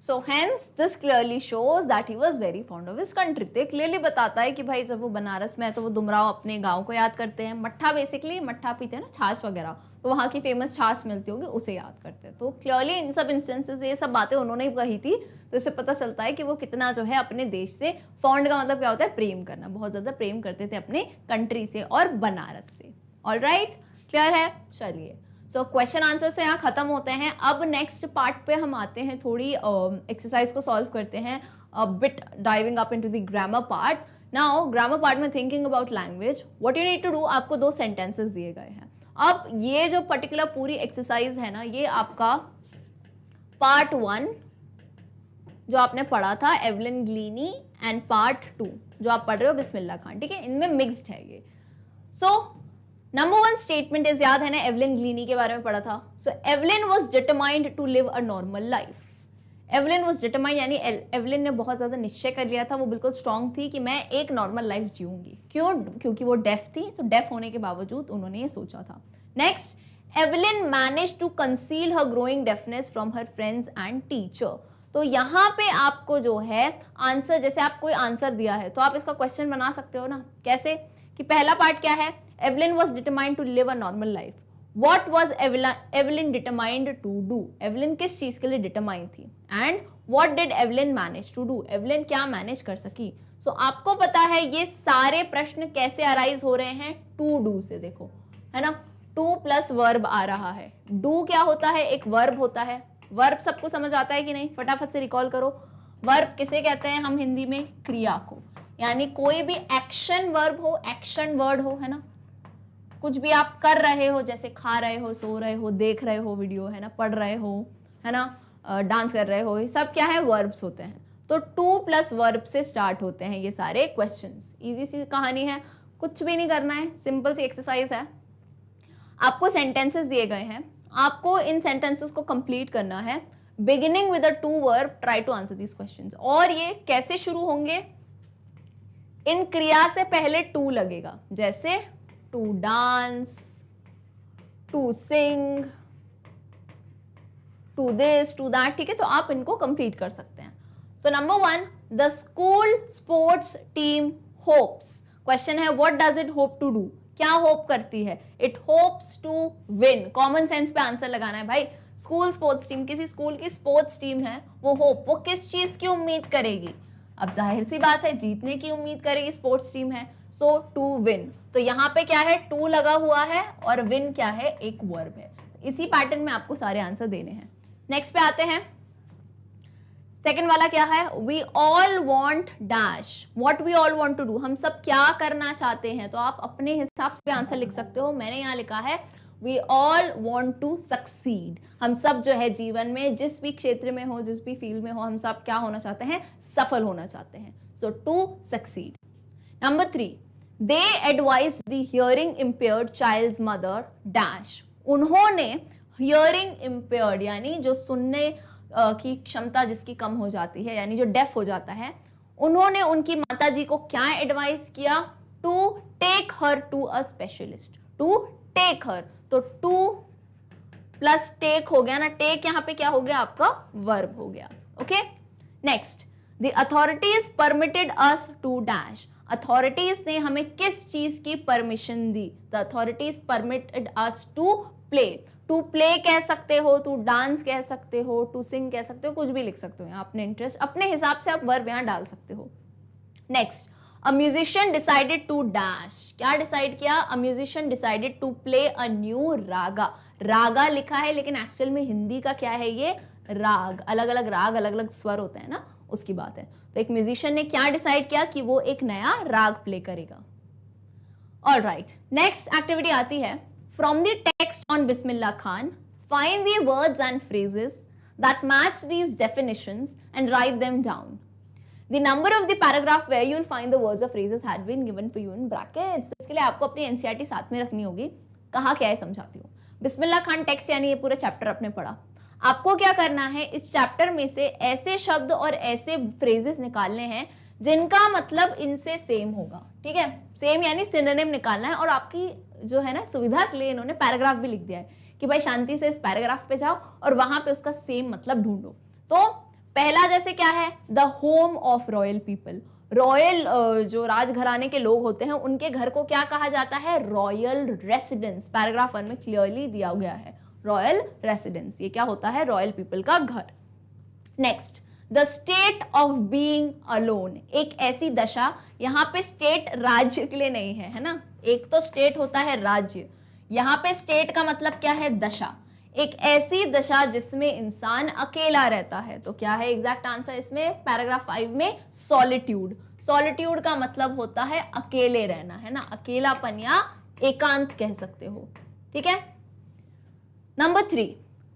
So hence this clearly shows that he was very fond of his country. तो क्लियरली बताता है कि भाई जब वो बनारस में है तो वो डुमराव अपने गांव को याद करते हैं। मट्ठा बेसिकली मट्ठा पीते हैं ना, छाछ वगैरह, तो वहाँ की फेमस छाछ मिलती होगी, उसे याद करते हैं। तो क्लियरली इन सब इंस्टेंसेस ये सब बातें उन्होंने ही कही थी, तो इससे पता चलता है कि वो कितना जो है अपने देश से, फॉन्ड का मतलब क्या होता है, प्रेम करना, बहुत ज़्यादा प्रेम करते थे अपने कंट्री से और बनारस से। ऑलराइट, क्लियर है? चलिए, सो क्वेश्चन आंसर से यहाँ खत्म होते हैं। अब नेक्स्ट पार्ट पे हम आते हैं, थोड़ी एक्सरसाइज को सॉल्व करते हैं, bit diving up into the grammar part. Now grammar part में thinking about language, what you need to do, आपको 2 सेंटेंसेस दिए गए हैं। अब ये जो पर्टिकुलर पूरी एक्सरसाइज है ना, ये आपका पार्ट 1 जो आपने पढ़ा था एवलिन ग्लीनी, एंड पार्ट 2 जो आप पढ़ रहे हो बिस्मिल्लाह खान, ठीक है, इनमें मिक्स्ड है ये। सो नंबर 1 स्टेटमेंट इज, याद है ना, एवलिन ग्लीनी के बारे में पढ़ा था। So Evelyn was determined to live a normal life. Evelyn was determined यानी एवलिन ने बहुत ज़्यादा निश्चय कर लिया था, वो बिल्कुल स्ट्रांग थी कि मैं एक नॉर्मल लाइफ जीऊंगी। क्यों? क्योंकि वो डेफ थी, तो डेफ होने के बावजूद उन्होंने ये सोचा था। Next, Evelyn manage to conceal her growing deafness from her friends and teacher. तो यहाँ पे आपको जो है आंसर, जैसे आप कोई आंसर दिया है तो आप इसका क्वेश्चन बना सकते हो ना, कैसे कि पहला पार्ट क्या है, Evelyn was determined to live a normal life. What was Evelyn determined to do, Evelyn किस चीज के लिए डिटरमाइंड थी, and what did Evelyn manage to do, Evelyn क्या मैनेज कर सकी। सो आपको पता है ये सारे प्रश्न कैसे अराइज हो रहे हैं, टू डू से। देखो, है ना, टू प्लस वर्ब आ रहा है। डू क्या होता है, एक वर्ब होता है। वर्ब सबको समझ आता है कि नहीं, फटाफट से रिकॉल करो। वर्ब किसे कहते हैं हम हिंदी में, क्रिया को, यानी कोई भी एक्शन वर्ब हो, एक्शन वर्ड हो, है ना, कुछ भी आप कर रहे हो, जैसे खा रहे हो, सो रहे हो, देख रहे हो वीडियो, है ना, पढ़ रहे हो, है ना, डांस कर रहे हो, ये सब क्या है, वर्ब्स होते हैं। तो 2 प्लस वर्ब से स्टार्ट होते हैं ये सारे क्वेश्चंस। इजी सी कहानी है, कुछ भी नहीं करना है, सिंपल सी एक्सरसाइज है। आपको सेंटेंसेस दिए गए हैं, आपको इन सेंटेंसेस को कंप्लीट करना है। Beginning with a 2 verb, try to answer this questions. और ये कैसे शुरू होंगे, इन क्रिया से पहले टू लगेगा, जैसे to dance, to sing, to this, to that, ठीक है। तो आप इनको कंप्लीट कर सकते हैं। So number 1, the school sports team hopes. Question है what does it hope to do, क्या होप करती है, it hopes to win. Common sense पे आंसर लगाना है भाई। स्कूल स्पोर्ट्स टीम, किसी स्कूल की स्पोर्ट्स टीम है, वो होप, वो किस चीज की उम्मीद करेगी, अब जाहिर सी बात है जीतने की उम्मीद करेगी, स्पोर्ट्स टीम है। सो टू विन, तो यहाँ पे क्या है, टू लगा हुआ है, और विन क्या है, एक वर्ब है। इसी पैटर्न में आपको सारे आंसर देने हैं। नेक्स्ट पे आते हैं, सेकंड वाला क्या है, we all want dash, what we all want to do, हम सब क्या करना चाहते हैं। तो आप अपने हिसाब से आंसर लिख सकते हो। मैंने यहाँ लिखा है we all want to succeed, हम सब जो है जीवन में जिस भी क्षेत्र में हो, जिस भी फील्ड में हो, हम सब क्या होना चाहते हैं, सफल होना चाहते हैं। So to succeed. Number 3, they advise the hearing impaired child's mother dash, उन्होंने हियरिंग इम्पेयर्ड यानी जो सुनने की क्षमता जिसकी कम हो जाती है, यानी जो डेफ हो जाता है, उन्होंने उनकी माताजी को क्या एडवाइस किया, to take her to a specialist, to take her. तो टू प्लस टेक हो गया ना, टेक यहाँ पे क्या हो गया, आपका वर्ब हो गया। Okay, next, the authorities permitted us to dash, authorities ने हमें किस चीज की परमिशन दी? The authorities permitted us to play, to play कह सकते हो, टू डांस कह सकते हो, टू सिंग कह सकते हो, कुछ भी लिख सकते हो यहाँ अपने इंटरेस्ट, अपने हिसाब से आप वर्ब यहाँ डाल सकते हो। Next, a musician decided to dash, क्या डिसाइड किया? A musician decided to play a new raga, raga लिखा है लेकिन एक्चुअल में हिंदी का क्या है ये? राग, अलग अलग राग, अलग अलग स्वर होते हैं ना, उसकी बात है। तो एक म्यूजिशियन ने क्या डिसाइड किया कि वो एक नया राग प्ले करेगा। ऑलराइट, नेक्स्ट एक्टिविटी आती है, from the text on Bismillah Khan find the words and phrases that match these definitions and write them down. The number of the paragraph where you will find the words or phrases had been given for you in brackets. इसके लिए आपको अपनी NCERT साथ में रखनी होगी। कहा क्या है समझाती हूँ। बिस्मिल्लाह खान टेक्स्ट यानी ये पूरा चैप्टर आपने पढ़ा। आपको क्या करना है, इस चैप्टर में से ऐसे शब्द और ऐसे फ्रेजेस निकालने हैं जिनका मतलब इनसे सेम होगा, ठीक है? सेम यानी सिनोनिम निकालना है, और आपकी जो है ना सुविधा के लिए इन्होंने पैराग्राफ भी लिख दिया है कि भाई शांति से इस पैराग्राफ पे जाओ और वहां पे उसका सेम मतलब ढूंढो। तो पहला जैसे क्या है, the home of royal people, royal जो राजघराने के लोग होते हैं उनके घर को क्या कहा जाता है? Royal residence. पैराग्राफ 1 में क्लियरली दिया गया है रॉयल रेसिडेंस, ये क्या होता है? रॉयल पीपल का घर। Next, the state of being alone, एक ऐसी दशा, यहाँ पे स्टेट राज्य के लिए नहीं है, है ना? एक तो स्टेट होता है राज्य, यहाँ पे स्टेट का मतलब क्या है? दशा, एक ऐसी दशा जिसमें इंसान अकेला रहता है। तो क्या है एग्जैक्ट आंसर इसमें? पैराग्राफ 5 में सॉलिट्यूड। सॉलिट्यूड का मतलब होता है अकेले रहना, है ना? अकेलापन या एकांत कह सकते हो, ठीक है? Number 3,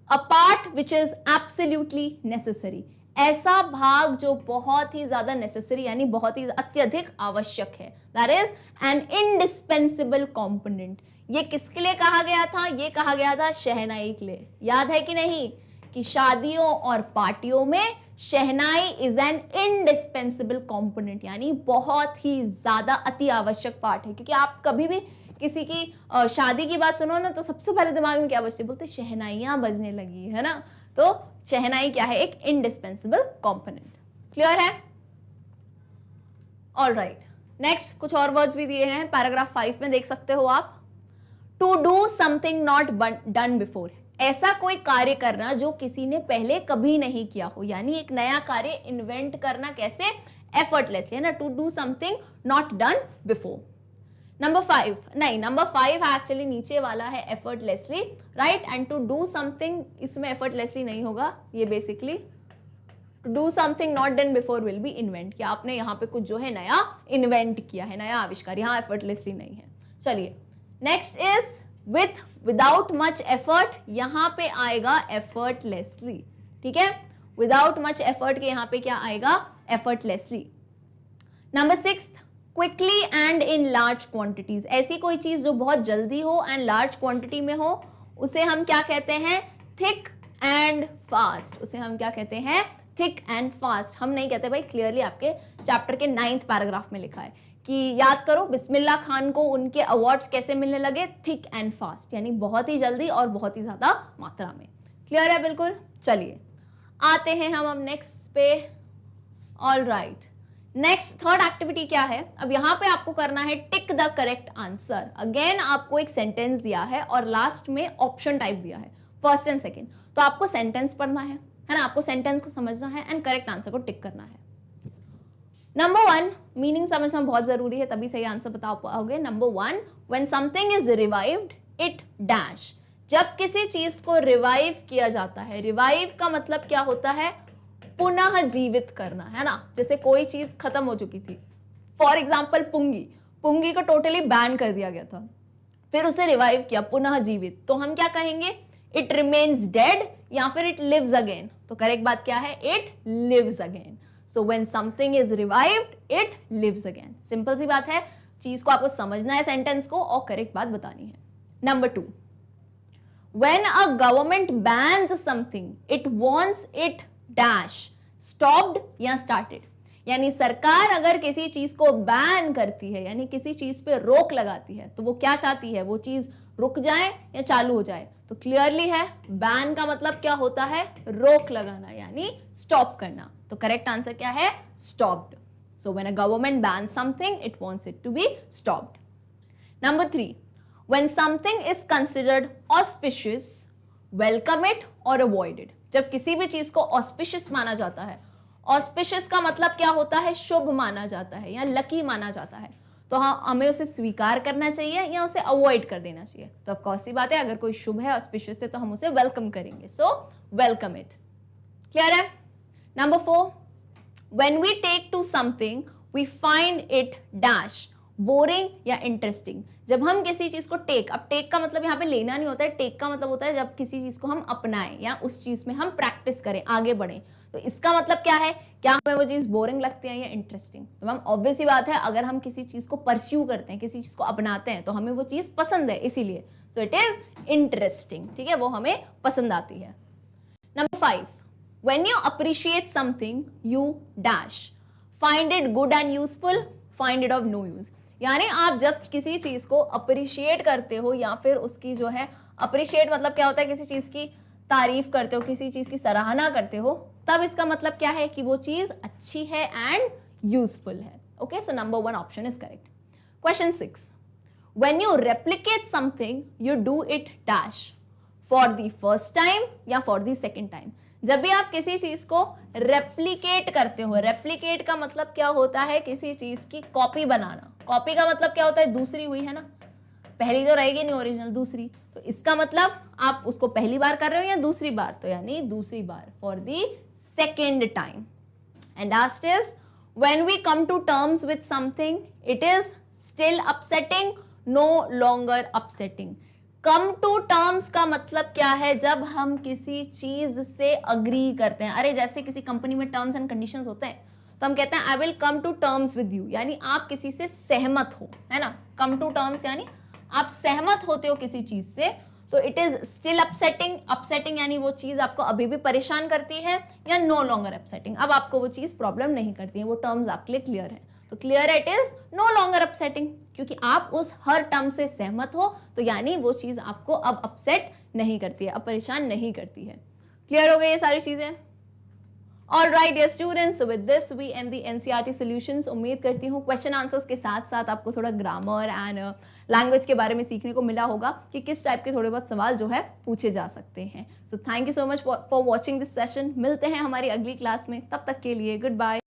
a part which is absolutely necessary, ऐसा भाग जो बहुत ही ज्यादा नेसेसरी यानी बहुत ही अत्यधिक आवश्यक है। That is an indispensable component. ये किसके लिए कहा गया था? ये कहा गया था शहनाई के लिए। याद है कि नहीं कि शादियों और पार्टियों में शहनाई इज एन इंडिस्पेंसिबल कॉम्पोनेंट, यानी बहुत ही ज्यादा अति आवश्यक पार्ट है। क्योंकि आप कभी भी किसी की शादी की बात सुनो ना तो सबसे पहले दिमाग में क्या बजती है? बोलते शहनाइयां बजने लगी, है ना? तो शहनाई क्या है? एक इंडिस्पेंसिबल कॉम्पोनेंट। क्लियर है? ऑलराइट, नेक्स्ट कुछ और वर्ड्स भी दिए हैं पैराग्राफ 5 में, देख सकते हो आप। To do something not done before, ऐसा कोई कार्य करना जो किसी ने पहले कभी नहीं किया हो, यानी एक नया कार्य इन्वेंट करना, कैसे? एफर्टलेसली, है ना? To do something not done before. Number 5 नहीं, नंबर 5 एक्चुअली नीचे वाला है effortlessly, right? And to do something इसमें एफर्टलेसली नहीं होगा, ये basically to do something not done before will be invent, कि आपने यहाँ पे कुछ जो है नया इन्वेंट किया है, नया आविष्कार, यहाँ एफर्टलेसली नहीं है। चलिए, next is without much effort, यहां पे आएगा एफर्टलेसली, ठीक है? विदाउट मच एफर्ट के यहां पे क्या आएगा? Effortlessly. Number 6, quickly and in large quantities, ऐसी कोई चीज जो बहुत जल्दी हो एंड लार्ज क्वांटिटी में हो, उसे हम क्या कहते हैं? Thick and fast. उसे हम क्या कहते हैं? Thick and fast. हम नहीं कहते भाई, क्लियरली आपके चैप्टर के 9th पैराग्राफ में लिखा है कि याद करो बिस्मिल्लाह खान को उनके अवार्ड्स कैसे मिलने लगे? थिक एंड फास्ट, यानी बहुत ही जल्दी और बहुत ही ज्यादा मात्रा में। क्लियर है बिल्कुल? चलिए आते हैं हम अब नेक्स्ट पे। ऑलराइट, नेक्स्ट थर्ड एक्टिविटी क्या है? अब यहाँ पे आपको करना है tick the correct answer. Again आपको एक सेंटेंस दिया है और लास्ट में ऑप्शन टाइप दिया है, फर्स्ट एंड सेकेंड। तो आपको सेंटेंस पढ़ना है ना? आपको सेंटेंस को समझना है एंड करेक्ट आंसर को टिक करना है। नंबर 1, मीनिंग समझना बहुत जरूरी है, तभी सही आंसर बता पाओगे। Number 1, when something is revived it dash, जब किसी चीज को रिवाइव किया जाता है, रिवाइव का मतलब क्या होता है? पुनः जीवित करना, है ना? जैसे कोई चीज खत्म हो चुकी थी, फॉर एग्जाम्पल पुंगी को टोटली बैन कर दिया गया था, फिर उसे रिवाइव किया, पुनः जीवित, तो हम क्या कहेंगे? इट रिमेन्स डेड या फिर इट लिव्स अगेन। तो करेक्ट बात क्या है? It lives again. So when something is revived, it lives again. Simple सी बात है, चीज को आपको समझना है सेंटेंस को और करेक्ट बात बतानी है। Number 2, when a government bans something, it wants it dash stopped या started, यानी सरकार अगर किसी चीज को बैन करती है यानी किसी चीज पे रोक लगाती है तो वो क्या चाहती है? वो चीज रुक जाए या चालू हो जाए। तो क्लियरली है बैन का मतलब क्या होता है, रोक लगाना यानी स्टॉप करना। तो करेक्ट आंसर क्या है, stopped. So when a government ban something it wants it to be stopped. Number 3, when something is considered auspicious welcome it और अवॉइड इट। जब किसी भी चीज को ऑस्पिशियस माना जाता है, ऑस्पिशियस का मतलब क्या होता है, शुभ माना जाता है या लकी माना जाता है, तो हाँ हमें उसे स्वीकार करना चाहिए या उसे अवॉइड कर देना चाहिए। तो ऑफ कोर्स सी बात है, अगर कोई शुभ है ऑस्पिशियस है तो हम उसे वेलकम करेंगे। So welcome it. क्लियर है। Number 4, when we take to something we find it dash boring या इंटरेस्टिंग। जब हम किसी चीज को टेक, अब टेक का मतलब यहाँ पे लेना नहीं होता है, टेक का मतलब होता है जब किसी चीज को हम अपनाएं या उस चीज में हम प्रैक्टिस करें, आगे बढ़ें। तो इसका मतलब क्या है, क्या हमें वो चीज बोरिंग लगती है या इंटरेस्टिंग। तो मैम ऑब्वियस ही बात है, अगर हम किसी चीज को परस्यू करते हैं, किसी चीज को अपनाते हैं, तो हमें वो चीज पसंद है, इसीलिए सो इट इज इंटरेस्टिंग। ठीक है, वो हमें पसंद आती है। Number 5, when you appreciate something you dash find it good and useful, find it of no use. यानी आप जब किसी चीज को अप्रिशिएट करते हो या फिर उसकी जो है, अप्रिशिएट मतलब क्या होता है, किसी चीज की तारीफ करते हो, किसी चीज की सराहना करते हो, तब इसका मतलब क्या है कि वो चीज अच्छी है एंड यूजफुल है। Okay, so number 1 option is correct. Question 6, when you replicate something you do it dash for the first time या फॉर द सेकेंड टाइम। जब भी आप किसी चीज को रेप्लिकेट करते हो, रेप्लिकेट का मतलब क्या होता है, किसी चीज की कॉपी बनाना। कॉपी का मतलब क्या होता है, दूसरी हुई है ना, पहली तो रहेगी नहीं ओरिजिनल, दूसरी। तो इसका मतलब आप उसको पहली बार कर रहे हो या दूसरी बार, तो यानी दूसरी बार, for the second time. And last is when we come to terms with something it is still upsetting, no longer upsetting. Come to terms का मतलब क्या है, जब हम किसी चीज से अग्री करते हैं। अरे जैसे किसी कंपनी में टर्म्स एंड कंडीशंस होते हैं, तो हम कहते हैं I will come to terms with you, यानी आप किसी से सहमत हो, है ना। कम टू टर्म्स यानी आप सहमत होते हो किसी चीज से। तो it is still upsetting, upsetting यानी वो चीज आपको अभी भी परेशान करती है, या नो लॉन्गर अपसेटिंग, अब आपको वो चीज प्रॉब्लम नहीं करती है, वो टर्म्स आपके लिए क्लियर है। तो क्लियर है, it is no longer upsetting, क्योंकि आप उस हर टर्म से सहमत हो, तो यानी वो चीज आपको अब अपसेट नहीं करती है, अब परेशान नहीं करती है। क्लियर हो गई ये सारी चीजें। All right, dear students, so with this we end the NCERT solutions। उम्मीद करती हूँ क्वेश्चन आंसर्स के साथ साथ आपको थोड़ा ग्रामर एंड लैंग्वेज के बारे में सीखने को मिला होगा कि किस टाइप के थोड़े बहुत सवाल जो है पूछे जा सकते हैं। So thank you so much for watching this session. मिलते हैं हमारी अगली क्लास में, तब तक के लिए गुड बाय।